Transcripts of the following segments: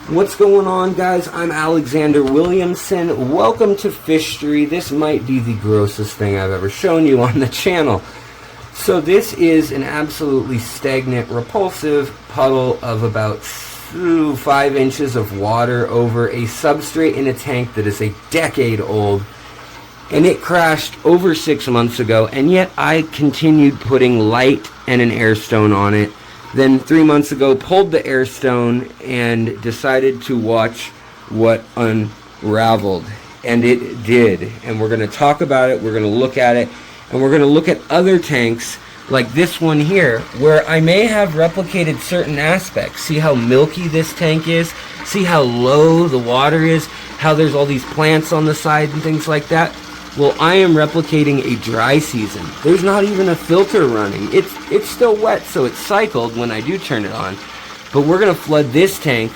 What's going on, guys? I'm Alexander Williamson. Welcome to FISHTORY. This might be the grossest thing I've ever shown you on the channel. So this is an absolutely stagnant, repulsive puddle of about 5 inches of water over a substrate in a tank that is a decade old. And it crashed over 6 months ago, and yet I continued putting light and an air stone on it. Then 3 months ago, pulled the air stone and decided to watch what unraveled. And it did. And we're going to talk about it, we're going to look at it, and we're going to look at other tanks like this one here, where I may have replicated certain aspects. See how milky this tank is? See how low the water is? How there's all these plants on the side and things like that? Well, I am replicating a dry season. There's not even a filter running. It's still wet, so it's cycled when I do turn it on. But we're going to flood this tank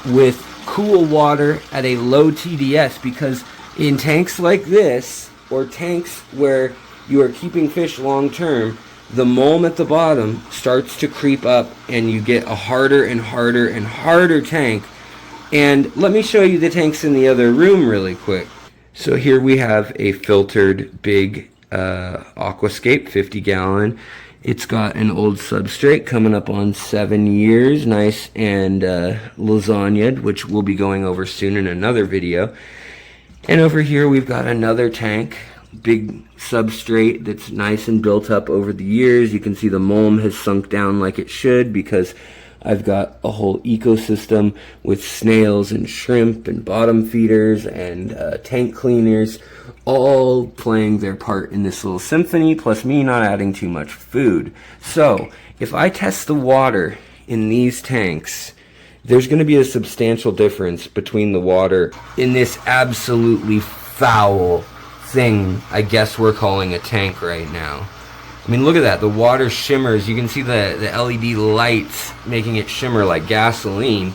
with cool water at a low TDS, because in tanks like this, or tanks where you are keeping fish long term, the mold at the bottom starts to creep up and you get a harder and harder and harder tank. And let me show you the tanks in the other room really quick. So here we have a filtered big Aquascape 50-gallon. It's got an old substrate coming up on 7 years, nice and lasagnaed, which we'll be going over soon in another video. And over here we've got another tank, big substrate that's nice and built up over the years. You can see the mulm has sunk down like it should, because I've got a whole ecosystem with snails and shrimp and bottom feeders and tank cleaners all playing their part in this little symphony, plus me not adding too much food. So if I test the water in these tanks, there's going to be a substantial difference between the water in this absolutely foul thing I guess we're calling a tank right now. I mean, look at that. The water shimmers. You can see the LED lights making it shimmer like gasoline.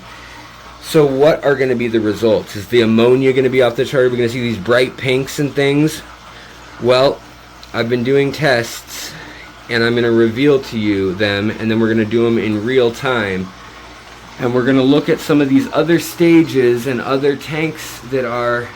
So what are going to be the results? Is the ammonia going to be off the chart? Are we going to see these bright pinks and things? Well, I've been doing tests, and I'm going to reveal to you them, and then we're going to do them in real time. And we're going to look at some of these other stages and other tanks that are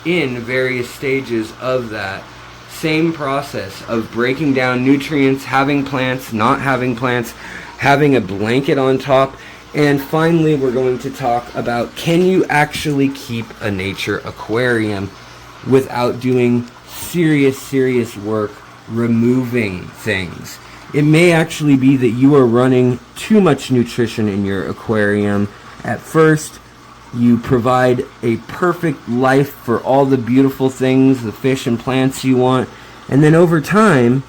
in various stages of that same process of breaking down nutrients, having plants, not having plants, having a blanket on top. And finally, we're going to talk about, can you actually keep a nature aquarium without doing serious work removing things? It may actually be that you are running too much nutrition in your aquarium. At first, you provide a perfect life for all the beautiful things, the fish and plants you want, and then over time,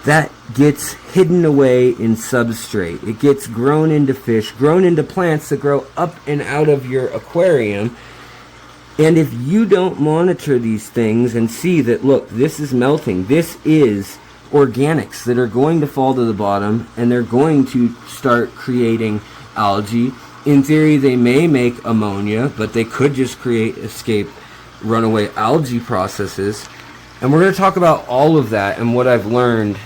that gets hidden away in substrate. It gets grown into fish, grown into plants that grow up and out of your aquarium. And if you don't monitor these things and see that, look, this is melting, this is organics that are going to fall to the bottom, and they're going to start creating algae. In theory, they may make ammonia, but they could just create escape runaway algae processes. And we're going to talk about all of that and what I've learned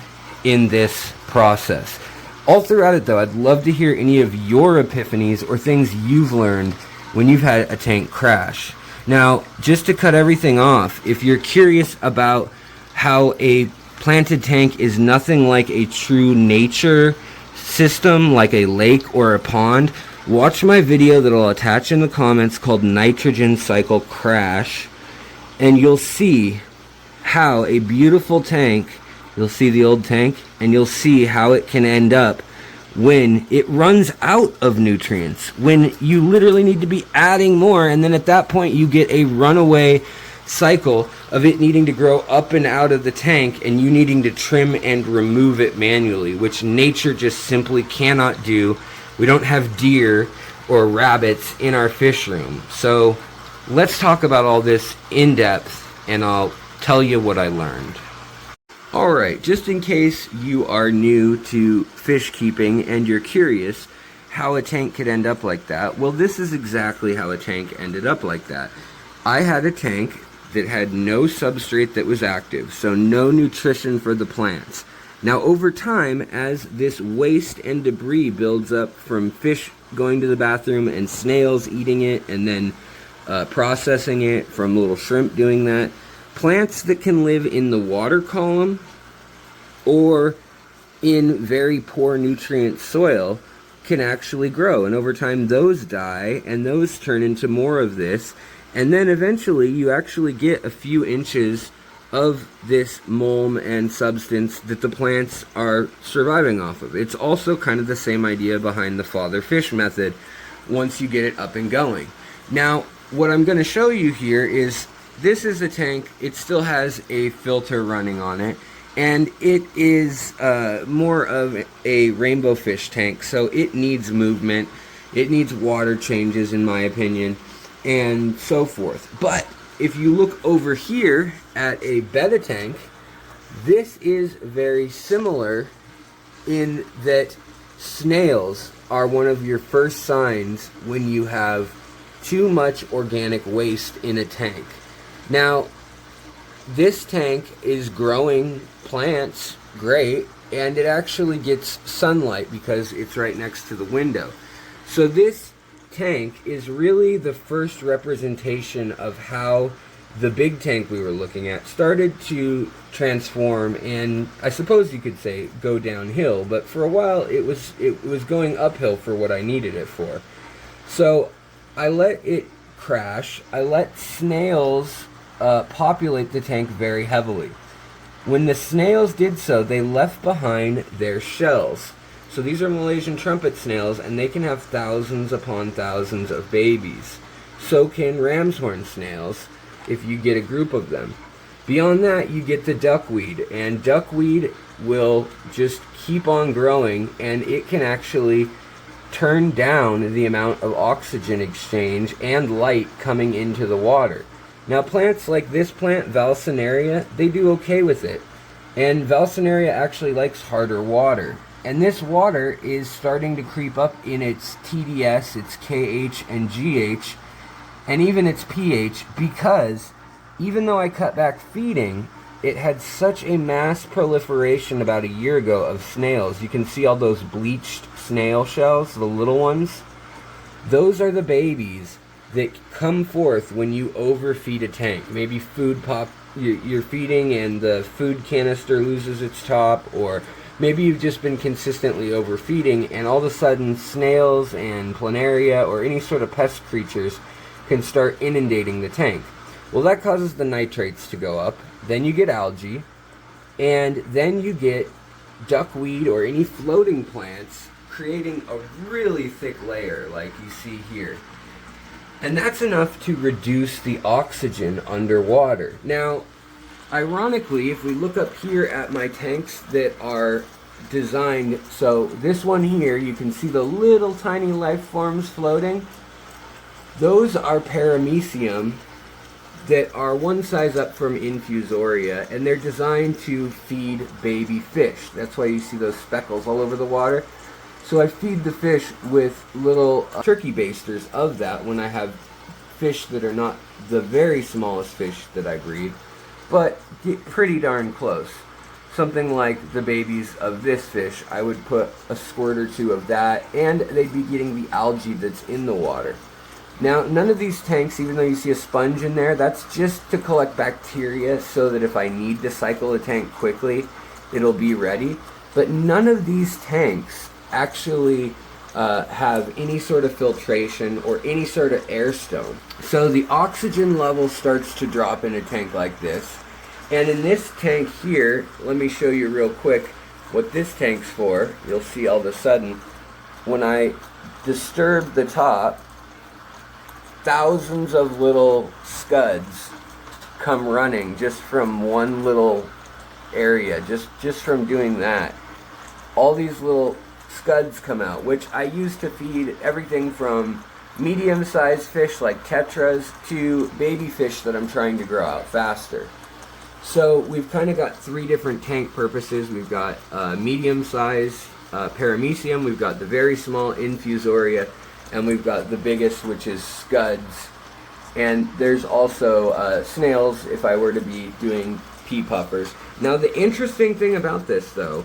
in this process. All throughout it, though, I'd love to hear any of your epiphanies or things you've learned when you've had a tank crash. Now, just to cut everything off, if you're curious about how a planted tank is nothing like a true nature system, like a lake or a pond, watch my video that I'll attach in the comments called Nitrogen Cycle Crash, and you'll see how a beautiful tank, you'll see the old tank, and you'll see how it can end up when it runs out of nutrients, when you literally need to be adding more, and then at that point you get a runaway cycle of it needing to grow up and out of the tank and you needing to trim and remove it manually, which nature just simply cannot do. We don't have deer or rabbits in our fish room. So let's talk about all this in depth, and I'll tell you what I learned. Alright, just in case you are new to fish keeping and you're curious how a tank could end up like that, well, this is exactly how a tank ended up like that. I had a tank that had no substrate that was active, so no nutrition for the plants. Now over time, as this waste and debris builds up from fish going to the bathroom and snails eating it and then processing it from little shrimp doing that, plants that can live in the water column or in very poor nutrient soil can actually grow, and over time those die and those turn into more of this, and then eventually you actually get a few inches of this mulm and substance that the plants are surviving off of. It's also kind of the same idea behind the father fish method once you get it up and going. Now what I'm going to show you here is, this is a tank. It still has a filter running on it, and it is more of a rainbow fish tank, so it needs movement, it needs water changes in my opinion, and so forth. But if you look over here at a betta tank, this is very similar in that snails are one of your first signs when you have too much organic waste in a tank. Now, this tank is growing plants great, and it actually gets sunlight because it's right next to the window. So this tank is really the first representation of how the big tank we were looking at started to transform, and I suppose you could say go downhill, but for a while it was going uphill for what I needed it for. So I let it crash. I let snails populate the tank very heavily. When the snails did so, they left behind their shells. So these are Malaysian trumpet snails, and they can have thousands upon thousands of babies. So can ram's horn snails if you get a group of them. Beyond that, you get the duckweed, and duckweed will just keep on growing, and it can actually turn down the amount of oxygen exchange and light coming into the water. Now plants like this plant, Valsenaria, they do okay with it. And Valsenaria actually likes harder water. And this water is starting to creep up in its TDS, its KH and GH, and even its pH, because even though I cut back feeding, it had such a mass proliferation about a year ago of snails. You can see all those bleached snail shells, the little ones. Those are the babies that come forth when you overfeed a tank. Maybe you're feeding and the food canister loses its top, or maybe you've just been consistently overfeeding and all of a sudden snails and planaria or any sort of pest creatures can start inundating the tank. Well, that causes the nitrates to go up, then you get algae, and then you get duckweed or any floating plants creating a really thick layer like you see here. And that's enough to reduce the oxygen underwater. Now, ironically, if we look up here at my tanks that are designed, so this one here, you can see the little tiny life forms floating. Those are paramecium that are one size up from infusoria, and they're designed to feed baby fish. That's why you see those speckles all over the water. So I feed the fish with little turkey basters of that when I have fish that are not the very smallest fish that I breed, but get pretty darn close. Something like the babies of this fish, I would put a squirt or two of that, and they'd be getting the algae that's in the water. Now, none of these tanks, even though you see a sponge in there, that's just to collect bacteria so that if I need to cycle a tank quickly, it'll be ready. But none of these tanks actually have any sort of filtration or any sort of air stone. So the oxygen level starts to drop in a tank like this. And in this tank here, let me show you real quick what this tank's for. You'll see all of a sudden, when I disturb the top, thousands of little scuds come running just from one little area, just from doing that. All these little scuds come out, which I use to feed everything from medium-sized fish like tetras to baby fish that I'm trying to grow out faster. So we've kind of got three different tank purposes. We've got medium-sized paramecium, we've got the very small infusoria, and we've got the biggest, which is scuds. And there's also snails if I were to be doing pea puffers. Now the interesting thing about this though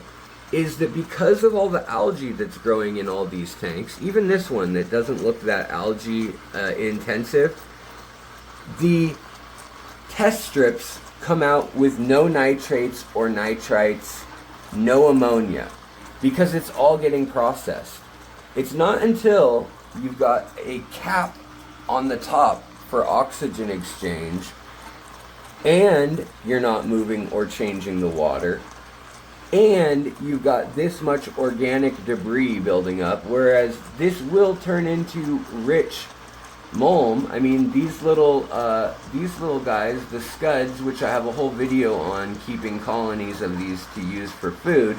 is that because of all the algae that's growing in all these tanks, even this one that doesn't look that algae intensive, the test strips come out with no nitrates or nitrites, no ammonia, because it's all getting processed. It's not until you've got a cap on the top for oxygen exchange and you're not moving or changing the water, and you've got this much organic debris building up, whereas this will turn into rich mulm. I mean, these little guys, the scuds, which I have a whole video on keeping colonies of these to use for food,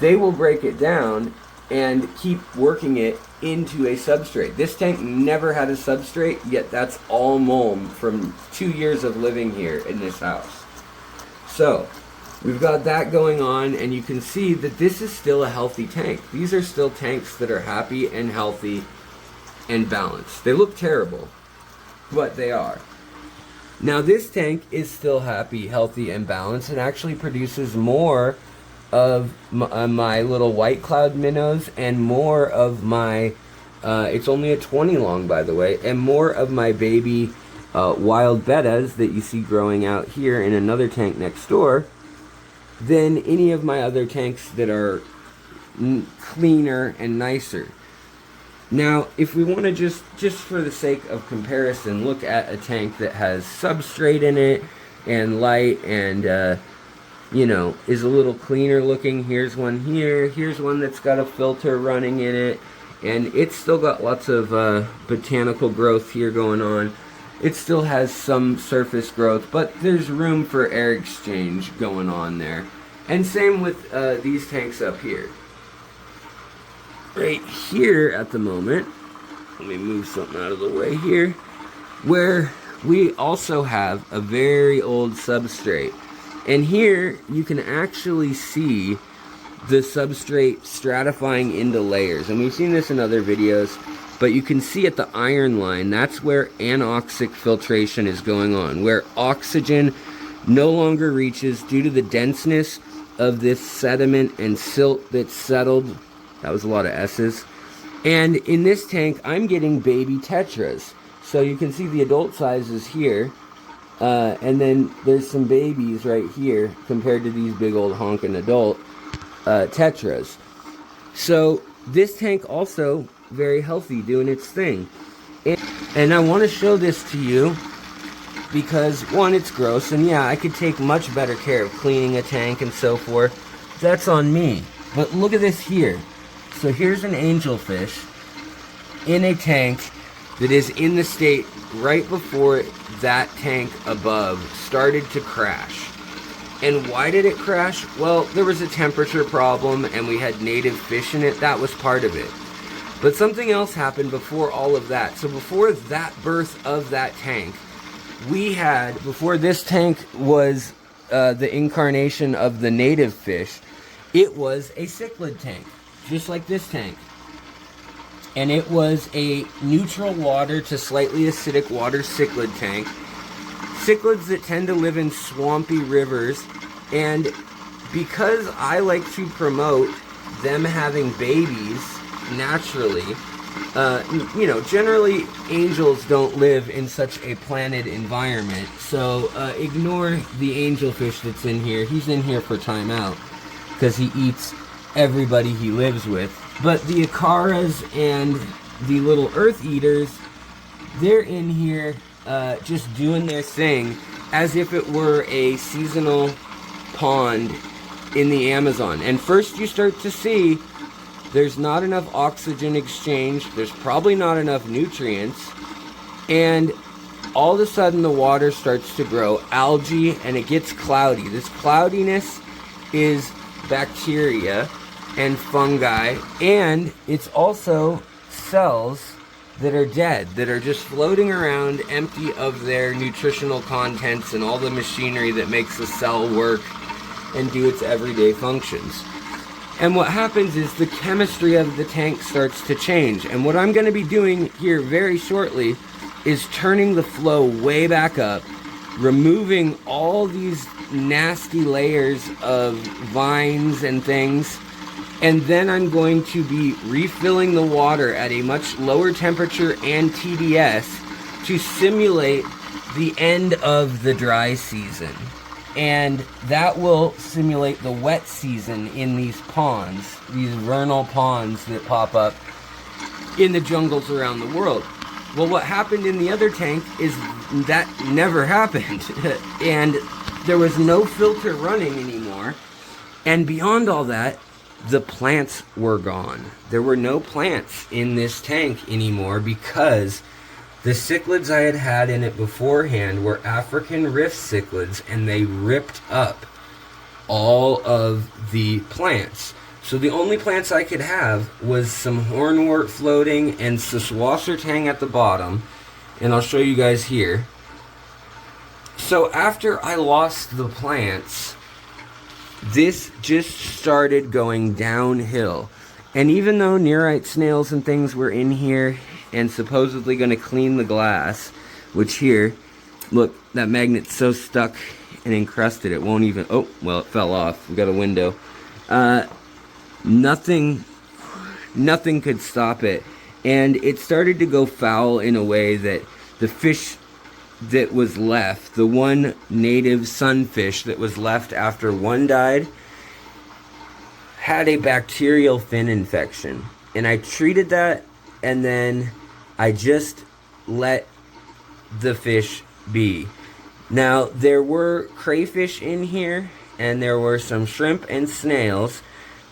they will break it down and keep working it into a substrate. This tank never had a substrate, yet that's all mulm from 2 years of living here in this house. So we've got that going on, and you can see that this is still a healthy tank. These are still tanks that are happy and healthy and balanced. They look terrible, but they are. Now this tank is still happy, healthy, and balanced, and actually produces more of my little white cloud minnows and more of my, it's only a 20 long by the way, and more of my baby wild bettas that you see growing out here in another tank next door than any of my other tanks that are cleaner and nicer. Now, if we want to just for the sake of comparison, look at a tank that has substrate in it and light and, you know, is a little cleaner looking. Here's one here. Here's one that's got a filter running in it. And it's still got lots of botanical growth here going on. It still has some surface growth, but there's room for air exchange going on there. And same with these tanks up here. Right here at the moment, let me move something out of the way here, where we also have a very old substrate. And here you can actually see the substrate stratifying into layers. And we've seen this in other videos, but you can see at the iron line, that's where anoxic filtration is going on, where oxygen no longer reaches due to the denseness of this sediment and silt that's settled. That was a lot of S's. And in this tank, I'm getting baby tetras. So you can see the adult sizes here. And then there's some babies right here compared to these big old honking adult tetras. So this tank also very healthy, doing its thing. And I want to show this to you because, one, it's gross, and yeah, I could take much better care of cleaning a tank and so forth. That's on me. But look at this here. So here's an angelfish in a tank that is in the state right before that tank above started to crash. And why did it crash? Well, there was a temperature problem and we had native fish in it. That was part of it. But something else happened before all of that. So before that birth of that tank, we had, before this tank was the incarnation of the native fish, it was a cichlid tank, just like this tank. And it was a neutral water to slightly acidic water cichlid tank. Cichlids that tend to live in swampy rivers, and because I like to promote them having babies naturally, you know, generally angels don't live in such a planted environment, so ignore the angelfish that's in here. He's in here for timeout because he eats everybody he lives with. But the acaras and the little earth eaters, they're in here just doing their thing as if it were a seasonal pond in the Amazon. And first you start to see there's not enough oxygen exchange, there's probably not enough nutrients, and all of a sudden the water starts to grow algae and it gets cloudy. This cloudiness is bacteria and fungi, and it's also cells that are dead, that are just floating around empty of their nutritional contents and all the machinery that makes the cell work and do its everyday functions. And what happens is the chemistry of the tank starts to change. And what I'm going to be doing here very shortly is turning the flow way back up removing all these nasty layers of vines and things. And then I'm going to be refilling the water at a much lower temperature and TDS to simulate the end of the dry season. And that will simulate the wet season in these ponds, these vernal ponds that pop up in the jungles around the world. Well, what happened in the other tank is that never happened. And there was no filter running anymore. And beyond all that, the plants were gone. There were no plants in this tank anymore because the cichlids I had had in it beforehand were African rift cichlids, and they ripped up all of the plants. So the only plants I could have was some hornwort floating and swassertang at the bottom, and I'll show you guys here. So after I lost the plants, this just started going downhill. And even though nearite snails and things were in here and supposedly going to clean the glass, which here, look, that magnet's so stuck and encrusted it won't even, oh, well, it fell off. We got a window. Nothing could stop it. And it started to go foul in a way that the fish that was left, the one native sunfish that was left after one died, had a bacterial fin infection. And I treated that, and then I just let the fish be. Now, there were crayfish in here, and there were some shrimp and snails.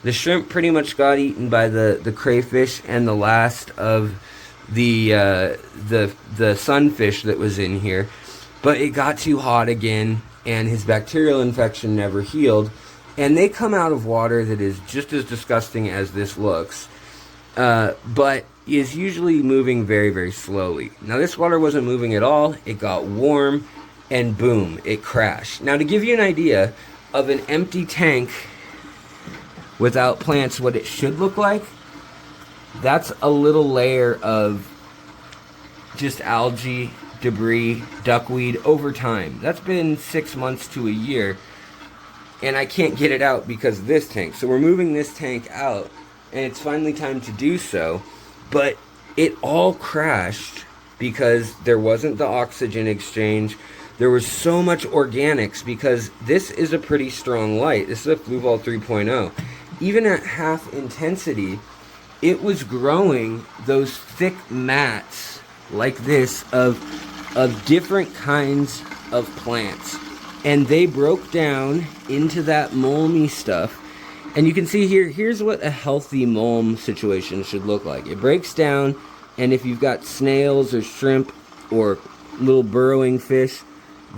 The shrimp pretty much got eaten by the crayfish and the last of the sunfish that was in here. But it got too hot again, and his bacterial infection never healed. And they come out of water that is just as disgusting as this looks, but is usually moving very, very slowly. Now, this water wasn't moving at all. It got warm, and boom, it crashed. Now, to give you an idea of an empty tank without plants, what it should look like, that's a little layer of just algae, debris, duckweed over time. That's been 6 months to a year. And I can't get it out because of this tank. So we're moving this tank out, and it's finally time to do so. But it all crashed because there wasn't the oxygen exchange. There was so much organics because this is a pretty strong light. This is a Fluval 3.0. Even at half intensity, it was growing those thick mats like this of different kinds of plants. And they broke down into that mulmy stuff. And you can see here, here's what a healthy mulm situation should look like. It breaks down, and if you've got snails or shrimp or little burrowing fish,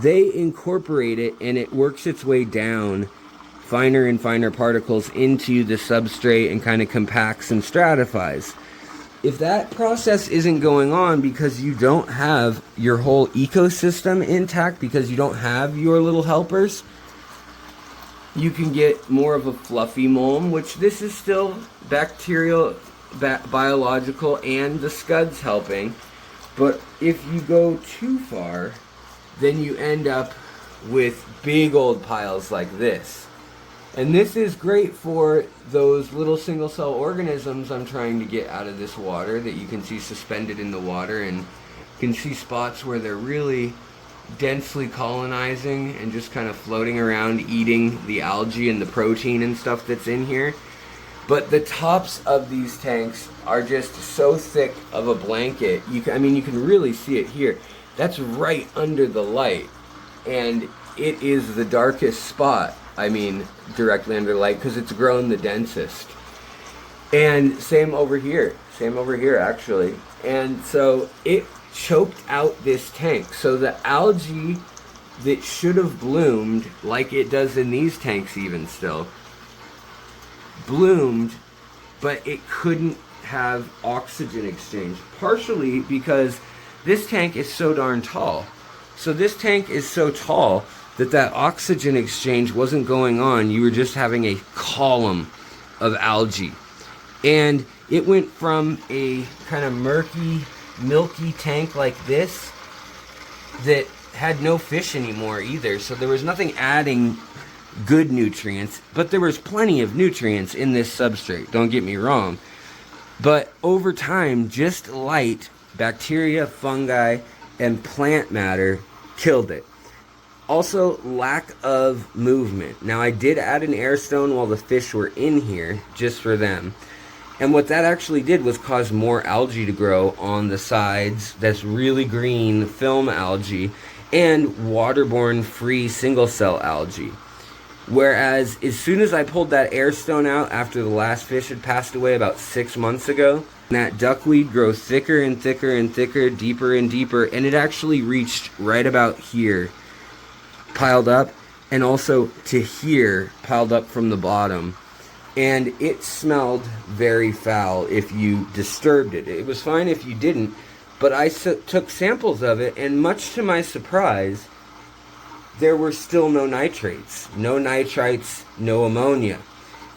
they incorporate it, and it works its way down finer and finer particles into the substrate and kind of compacts and stratifies. If that process isn't going on because you don't have your whole ecosystem intact, because you don't have your little helpers, you can get more of a fluffy mulm, which this is still bacterial, biological, and the scud's helping. But if you go too far, then you end up with big old piles like this. And this is great for those little single cell organisms I'm trying to get out of this water that you can see suspended in the water, and you can see spots where they're really densely colonizing and just kind of floating around eating the algae and the protein and stuff that's in here. But the tops of these tanks are just so thick of a blanket. You can really see it here. That's right under the light, and it is the darkest spot. Directly under light, because it's grown the densest. And same over here actually. And so it choked out this tank. So the algae that should have bloomed, like it does in these tanks even still, bloomed, but it couldn't have oxygen exchange. Partially because this tank is so darn tall. So this tank is so tall that oxygen exchange wasn't going on. You were just having a column of algae. And it went from a kind of murky, milky tank like this that had no fish anymore either, so there was nothing adding good nutrients, but there was plenty of nutrients in this substrate, don't get me wrong. But over time, just light, bacteria, fungi, and plant matter killed it. Also, lack of movement. Now, I did add an air stone while the fish were in here, just for them. And what that actually did was cause more algae to grow on the sides. That's really green film algae and waterborne free single cell algae. Whereas as soon as I pulled that air stone out after the last fish had passed away about 6 months ago, that duckweed grows thicker and thicker and thicker, deeper and deeper, and it actually reached right about here, piled up, and also to here, piled up from the bottom. And it smelled very foul if you disturbed it. It was fine if you didn't, but I took samples of it, and much to my surprise, there were still no nitrates, no nitrites, no ammonia.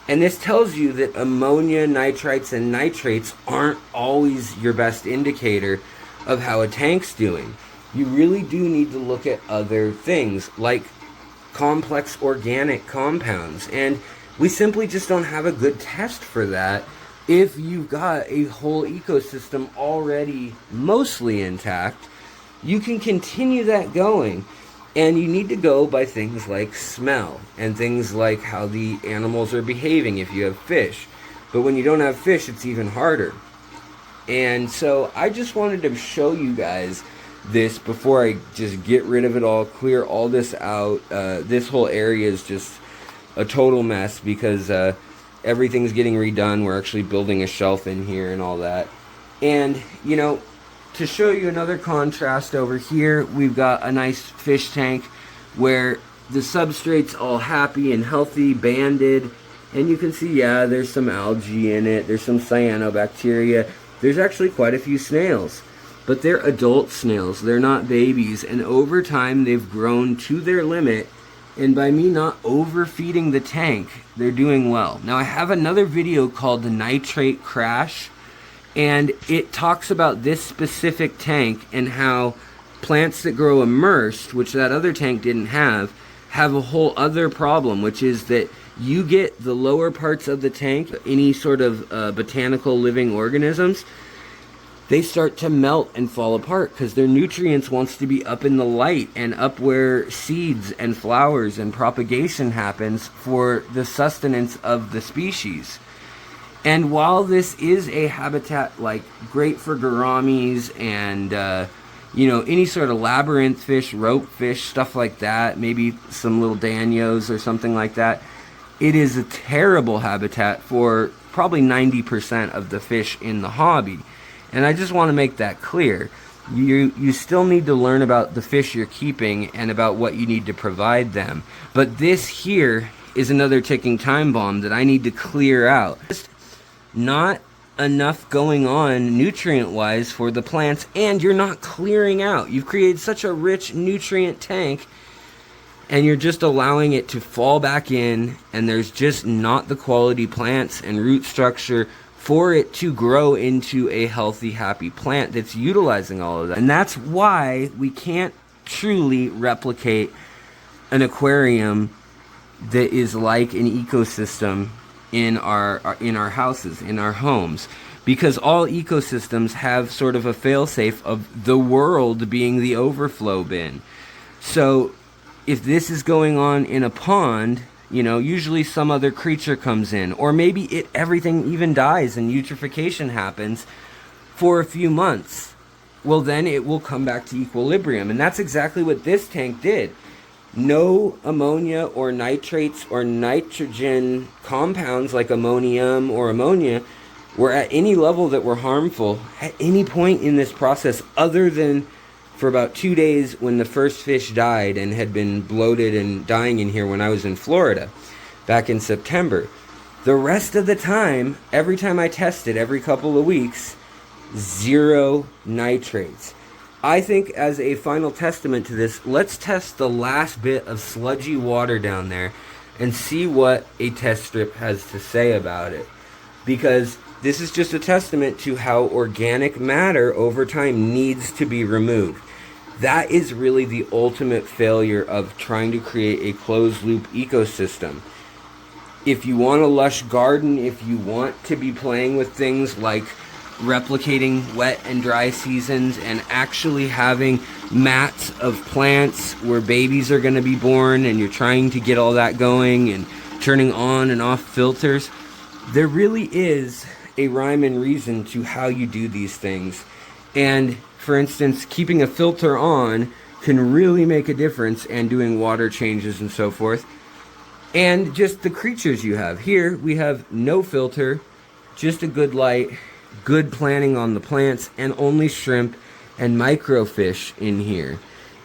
And this tells you that ammonia, nitrites, and nitrates aren't always your best indicator of how a tank's doing. You really do need to look at other things, like complex organic compounds. And we simply just don't have a good test for that if you've got a whole ecosystem already mostly intact. You can continue that going. And you need to go by things like smell and things like how the animals are behaving if you have fish. But when you don't have fish, it's even harder. And so I just wanted to show you guys this before I just get rid of it all, clear all this out. This whole area is just a total mess because everything's getting redone. We're actually building a shelf in here and all that. And, you know, to show you another contrast over here, we've got a nice fish tank where the substrate's all happy and healthy, banded, and you can see, yeah, there's some algae in it, there's some cyanobacteria, there's actually quite a few snails, but they're adult snails, they're not babies, and over time they've grown to their limit, and by me not overfeeding the tank, they're doing well. Now I have another video called the Nitrate Crash, and it talks about this specific tank and how plants that grow immersed, which that other tank didn't have a whole other problem, which is that you get the lower parts of the tank, any sort of botanical living organisms, they start to melt and fall apart because their nutrients wants to be up in the light and up where seeds and flowers and propagation happens for the sustenance of the species. And while this is a habitat like great for gouramis and you know, any sort of labyrinth fish, rope fish, stuff like that, maybe some little danios or something like that, it is a terrible habitat for probably 90% of the fish in the hobby. And I just want to make that clear. You still need to learn about the fish you're keeping and about what you need to provide them. But this here is another ticking time bomb that I need to clear out. Not enough going on nutrient-wise for the plants, and you're not clearing out. You've created such a rich nutrient tank, and you're just allowing it to fall back in, and there's just not the quality plants and root structure for it to grow into a healthy, happy plant that's utilizing all of that. And that's why we can't truly replicate an aquarium that is like an ecosystem in our houses, in our homes, because all ecosystems have sort of a fail-safe of the world being the overflow bin. So if this is going on in a pond, you know, usually some other creature comes in, or maybe everything even dies and eutrophication happens for a few months. Well, then it will come back to equilibrium, and that's exactly what this tank did. No ammonia or nitrates or nitrogen compounds like ammonium or ammonia were at any level that were harmful at any point in this process, other than for about 2 days when the first fish died and had been bloated and dying in here when I was in Florida back in September. The rest of the time, every time I tested, every couple of weeks, 0 nitrates. I think as a final testament to this, let's test the last bit of sludgy water down there and see what a test strip has to say about it. Because this is just a testament to how organic matter over time needs to be removed. That is really the ultimate failure of trying to create a closed loop ecosystem. If you want a lush garden, if you want to be playing with things like replicating wet and dry seasons and actually having mats of plants where babies are going to be born, and you're trying to get all that going and turning on and off filters, there really is a rhyme and reason to how you do these things. And for instance, keeping a filter on can really make a difference, and doing water changes and so forth. And just the creatures you have. Here we have no filter, just a good light, good planting on the plants, and only shrimp and microfish in here.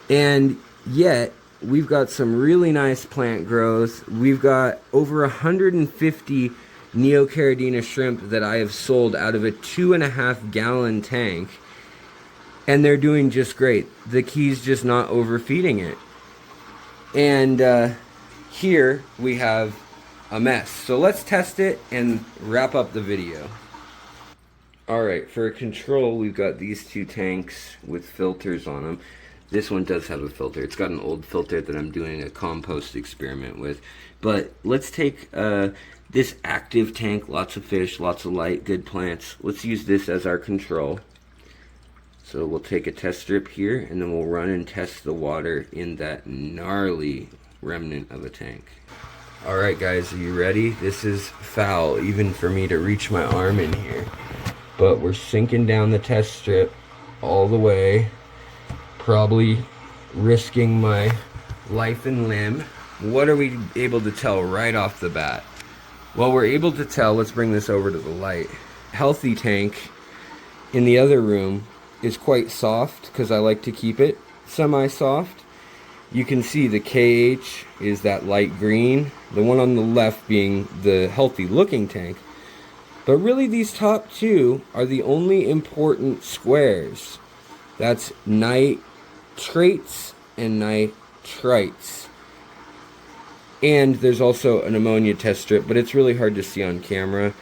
And yet we've got some really nice plant growth. We've got over 150 Neocaridina shrimp that I have sold out of a 2.5 gallon tank, and they're doing just great. The key's just not overfeeding it. And here we have a mess. So let's test it and wrap up the video. Alright, for control, we've got these two tanks with filters on them. This one does have a filter. It's got an old filter that I'm doing a compost experiment with. But let's take this active tank, lots of fish, lots of light, good plants. Let's use this as our control. So we'll take a test strip here, and then we'll run and test the water in that gnarly remnant of a tank. Alright guys, are you ready? This is foul, even for me to reach my arm in here. But we're sinking down the test strip all the way, probably risking my life and limb. What are we able to tell right off the bat? Well, we're able to tell, let's bring this over to the light. Healthy tank in the other room is quite soft, because I like to keep it semi-soft. You can see the KH is that light green, the one on the left being the healthy looking tank. But really these top two are the only important squares. That's nitrates and nitrites. And there's also an ammonia test strip, but it's really hard to see on camera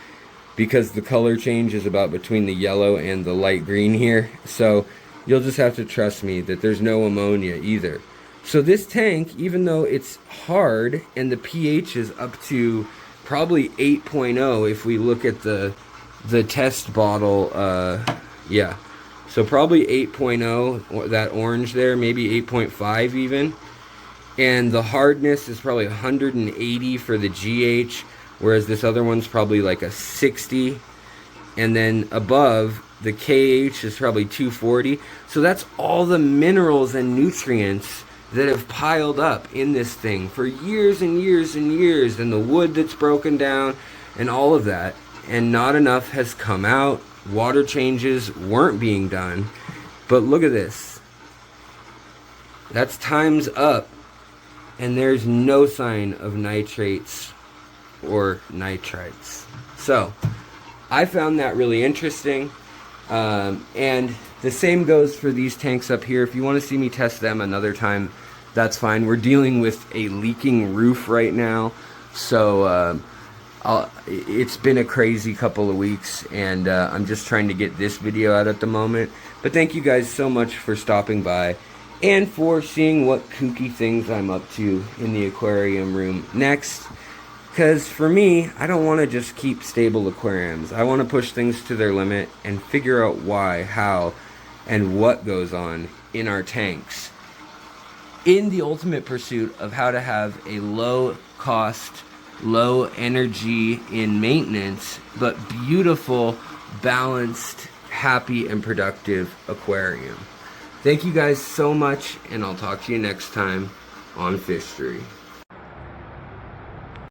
because the color change is about between the yellow and the light green here. So you'll just have to trust me that there's no ammonia either. So this tank, even though it's hard and the pH is up to probably 8.0 if we look at the test bottle, yeah. So probably 8.0, that orange there, maybe 8.5 even. And the hardness is probably 180 for the GH, whereas this other one's probably like a 60. And then above, the KH is probably 240. So that's all the minerals and nutrients that have piled up in this thing for years and years and years, and the wood that's broken down and all of that, and not enough has come out. Water changes weren't being done. But look at this. That's times up, and there's no sign of nitrates or nitrites. So I found that really interesting, and the same goes for these tanks up here. If you want to see me test them another time, that's fine. We're dealing with a leaking roof right now, so it's been a crazy couple of weeks, and I'm just trying to get this video out at the moment. But thank you guys so much for stopping by and for seeing what kooky things I'm up to in the aquarium room next. Because for me, I don't want to just keep stable aquariums. I want to push things to their limit and figure out why, how, and what goes on in our tanks, in the ultimate pursuit of how to have a low cost, low energy in maintenance, but beautiful, balanced, happy, and productive aquarium. Thank you guys so much, and I'll talk to you next time on FISHTORY.